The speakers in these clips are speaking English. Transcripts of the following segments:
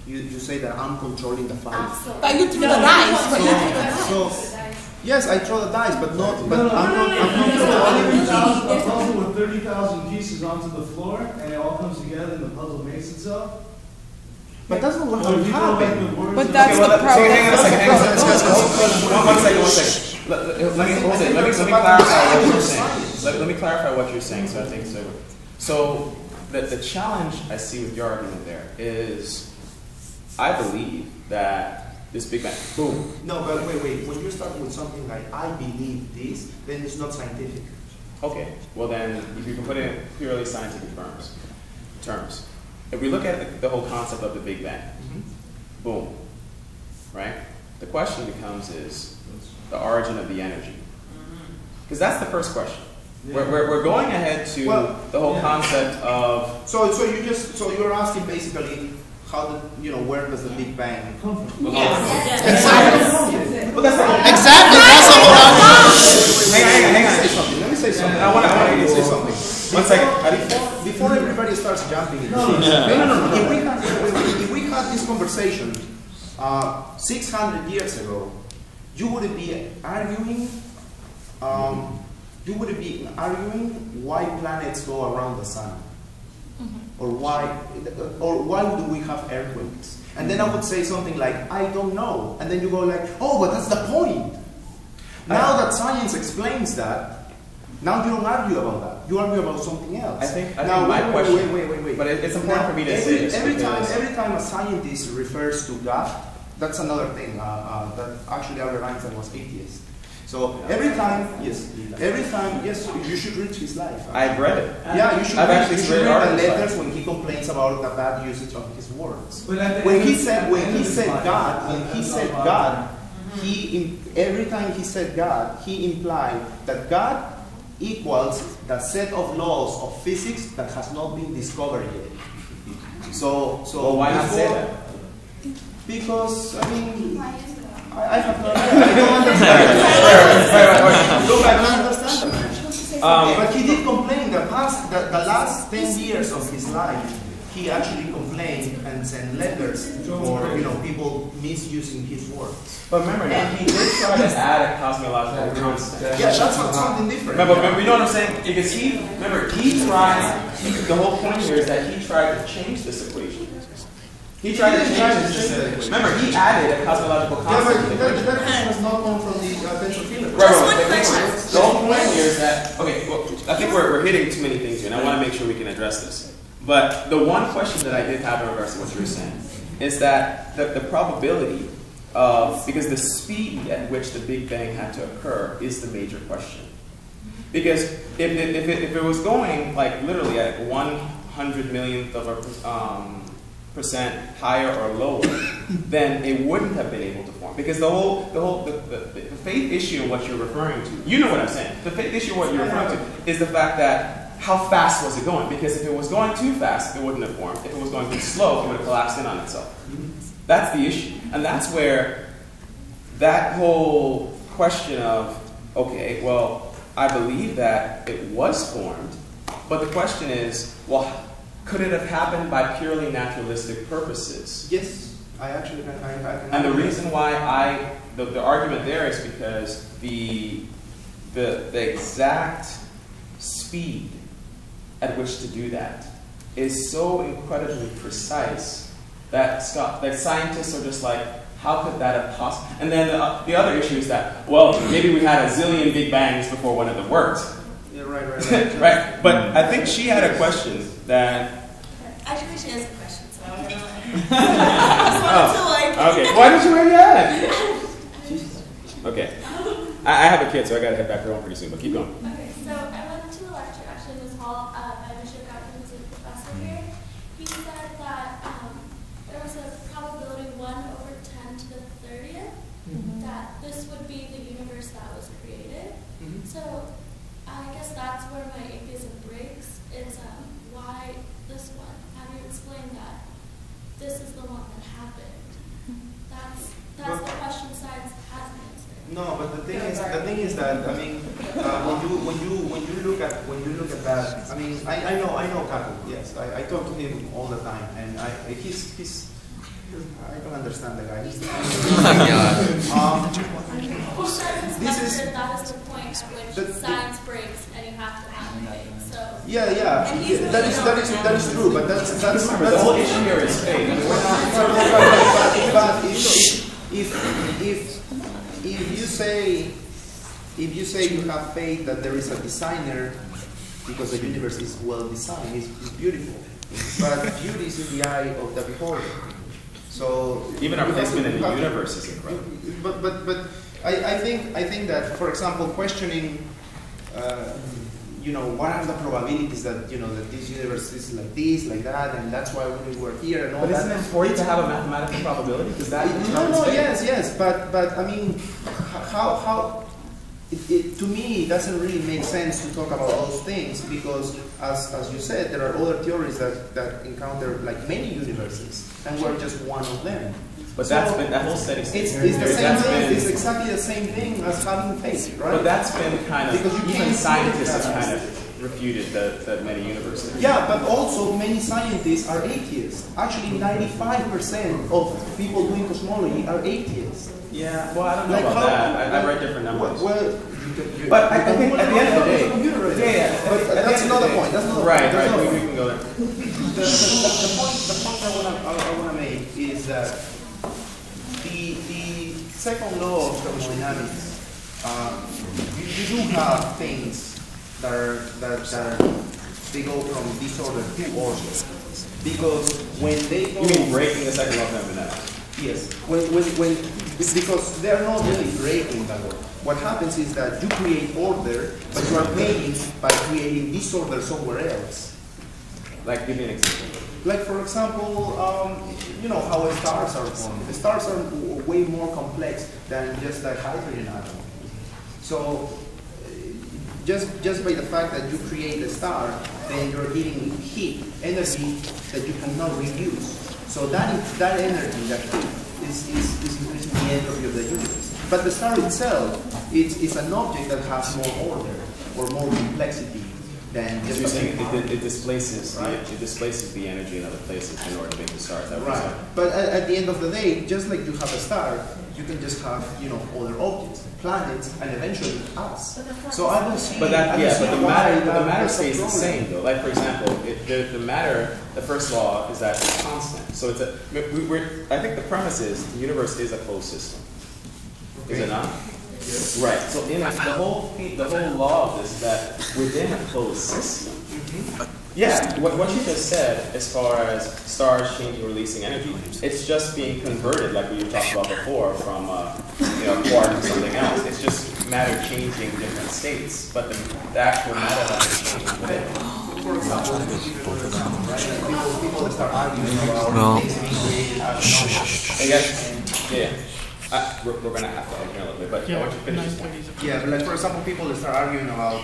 you say that I'm controlling the fire. Absolutely. But you threw the dice. So, yes, I throw the dice, but I'm not controlling a puzzle with 30,000 pieces onto the floor, and it all comes together, and the puzzle makes itself. But that's not what happened. But that's the problem. So hang on a second. One second. Let me clarify what you're saying. Let me clarify what you're saying. So I think so. So the challenge I see with your argument there is, I believe that this Big Bang, boom. No, but wait. When you're starting with something like I believe this, then it's not scientific. Okay. Well then, if you can put it in purely scientific terms. If we look at the whole concept of the Big Bang, boom, right? The question becomes is the origin of the energy. Because that's the first question. Yeah. We're going ahead to the whole concept of... So you're asking basically how where does the Big Bang come from? Yes. Exactly. That's the whole argument. Hang on. Let me say something. I want to say something. 1 second. Before everybody starts jumping in. No. If we had this conversation 600 years ago, you wouldn't be arguing. Why planets go around the sun, or why do we have earthquakes? And then I would say something like, I don't know, and then you go like, oh, but that's the point. Now that science explains that, now you don't argue about that. You argue about something else. I think my question. Wait. But it's important for me to say this. Every time a scientist refers to God, that's another thing. That actually Albert Einstein was atheist. So every time, yes, you should read his life. I've read it. Yeah, you should read the letters when he complains about the bad usage of his words. When he said God, every time he said God, he implied that God equals the set of laws of physics that has not been discovered yet. So why not say that? Because I have no idea. I don't understand. Look, I don't understand the man. But he did complain. The last 10 years of his life, he actually complained and sent letters for people misusing his words. But remember, he did try to add a cosmological concept. Yeah, that's something different. Remember, you know what I'm saying? Because he tried. The whole point here is that he tried to change this equation. He tried to change this. Remember, he added a cosmological concept. Yeah, but that was not one from the attention field. Right. The whole point here is that, okay, well, I think we're hitting too many things here, and I want to make sure we can address this. But the one question that I did have in regards to what you were saying is that the probability of, because the speed at which the Big Bang had to occur is the major question. Because if it was going like literally at 100 millionth of a percent higher or lower, then it wouldn't have been able to form. Because the faith issue in what you're referring to, you know what I'm saying. The faith issue in what you're referring to is the fact that how fast was it going? Because if it was going too fast, it wouldn't have formed. If it was going too slow, it would have collapsed in on itself. That's the issue. And that's where that whole question of, okay, well, I believe that it was formed, but the question is, well, could it have happened by purely naturalistic purposes? Yes, I actually can. And the reason why the argument there is because the exact speed at which to do that is so incredibly precise that scientists are just like, how could that have possibly? And then the other issue is that, well, maybe we had a zillion Big Bangs before one of them worked. Yeah, right. Right, but I think she had a question that... Actually, she has a question, so I'm going to let her. Okay, why did you raise your hand? Okay. I have a kid, so I got to head back home pretty soon, but keep going. Okay, so I went to a lecture actually in this hall by Bishop Gordon, who's a professor here. He said that there was a probability 1/10 to the 30th that this would be the universe that was created. So I guess that's where my atheism breaks, is why this one? How do you explain that this is the one that happened? That's the question science hasn't answered. No, but the thing is that I mean, when you look at that, I mean, I know Kaku. Yes, I talk to him all the time, and I don't understand the guy. He said in This his is- lecture that is the point at which science breaks and you have to have faith. So Yeah. That is true, but that's Remember, the whole issue here is faith. I mean, we're not. but if you say you have faith that there is a designer because the universe is well designed, it's beautiful, but beauty is in the eye of the beholder. So Even our placement in the universe is incredible. But I think that, for example, questioning, what are the probabilities that that this universe is like this, like that, and that's why we're here and all But that. isn't it important to have a mathematical probability? Because that yes, but I mean, how to me it doesn't really make sense to talk about those things because, as you said, there are other theories that encounter like many universes, and we're just one of them. But that whole steady state. It's the same thing. It's exactly the same thing as having faith, right? But that's been kind of, Because you even can't scientists have prove that. kind of refuted that many universes. Yeah, but also many scientists are atheists. Actually, 95% of people doing cosmology are atheists. Yeah, well, I don't know Like about how- that. I read different numbers. Well, But I think at the end of the day, But that's another point. That's another right, point. That's right, another we can go there. The point I want to make is that the second law of thermodynamics, you do have things that they go from disorder to order, because when they go, You mean breaking the second law of thermodynamics? yes, because they're not really breaking the law. What happens is that you create order, but you are paying by creating disorder somewhere else. Like, give me an example. Like, for example, how stars are formed. The stars are way more complex than just a hydrogen atom. So, just by the fact that you create a star, then you're giving heat, energy that you cannot reduce. So that energy, that heat, is increasing the entropy of the universe. But the star itself is an object that has more order or more complexity than So just you're a saying big it displaces, Right. it displaces the energy in other places in order to make the star. Is that what you're Right. saying? But at the end of the day, just like you have a star, you can just have, other objects, planets, and eventually us. So I don't see. But that, I don't yeah, see but the why matter that's a stays the problem. same though. Like for example, the matter, the first law is that it's constant. So it's I think the premise is the universe is a closed system. Is it not? Yes. Right. So in the whole law of this is that within a closed system. Yeah, what you just said, as far as stars changing or releasing energy, it's just being converted, like we talked about before, from quark to something else. It's just matter changing different states, but the actual matter doesn't change within. For example, right? People start arguing about things being created out of nothing. And yeah. We're gonna have to argue a little bit, but I want you to finish this point. Yeah, but like for example, people that start arguing about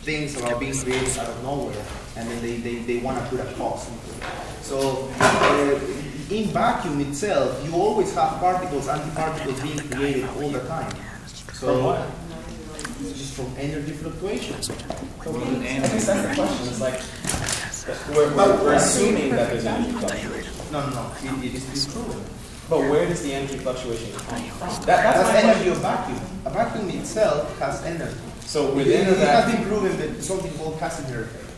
things about being created out of nowhere, and then they want to put a cause into it. So in vacuum itself, you always have particles, antiparticles being created all the time. So From what? just from energy fluctuations. I guess that's the question. It's like we're assuming that there's energy fluctuation. No, it is proven. But where does the energy fluctuation come from? That's my the energy question. of vacuum. A vacuum itself has energy. So It within has that, been proven that something called Casimir effect.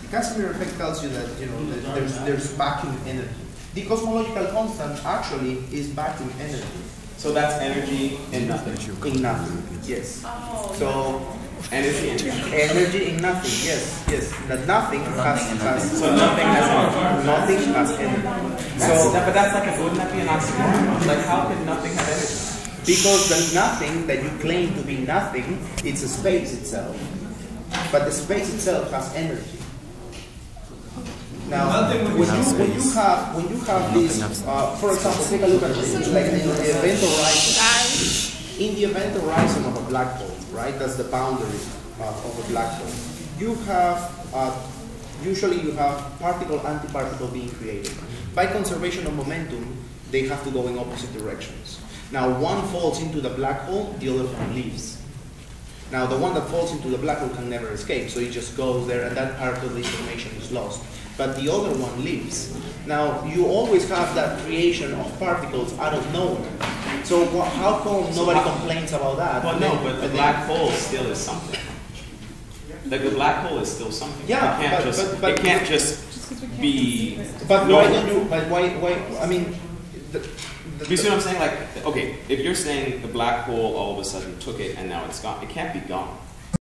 The Casimir effect tells you that that there's vacuum energy. The cosmological constant actually is vacuum energy. so that's energy in nothing. In nothing, yes. Oh, So Energy in energy in nothing, yes. That nothing has So nothing has energy. nothing has energy. But that's like wouldn't that be an oxymoron? Like how could nothing have energy? Because the nothing that you claim to be nothing, it's a space itself. But the space itself has energy. Now, when you have this, for example, take a look at this, like in the event horizon. In the event horizon of a black hole, right? That's the boundary of a black hole. You have usually you have particle-antiparticle being created. By conservation of momentum, they have to go in opposite directions. Now, one falls into the black hole, the other one leaves. Now, the one that falls into the black hole can never escape, so it just goes there, and that part of the information is lost. but the other one lives. Now, you always have that creation of particles out of nowhere. So how come nobody complains about that? Well, no, but the black hole still is something. The black hole is still something. Yeah, it can't just be. But no. why don't you? But why? I mean, You see what I'm saying? Like, okay, if you're saying the black hole all of a sudden took it and now it's gone, it can't be gone.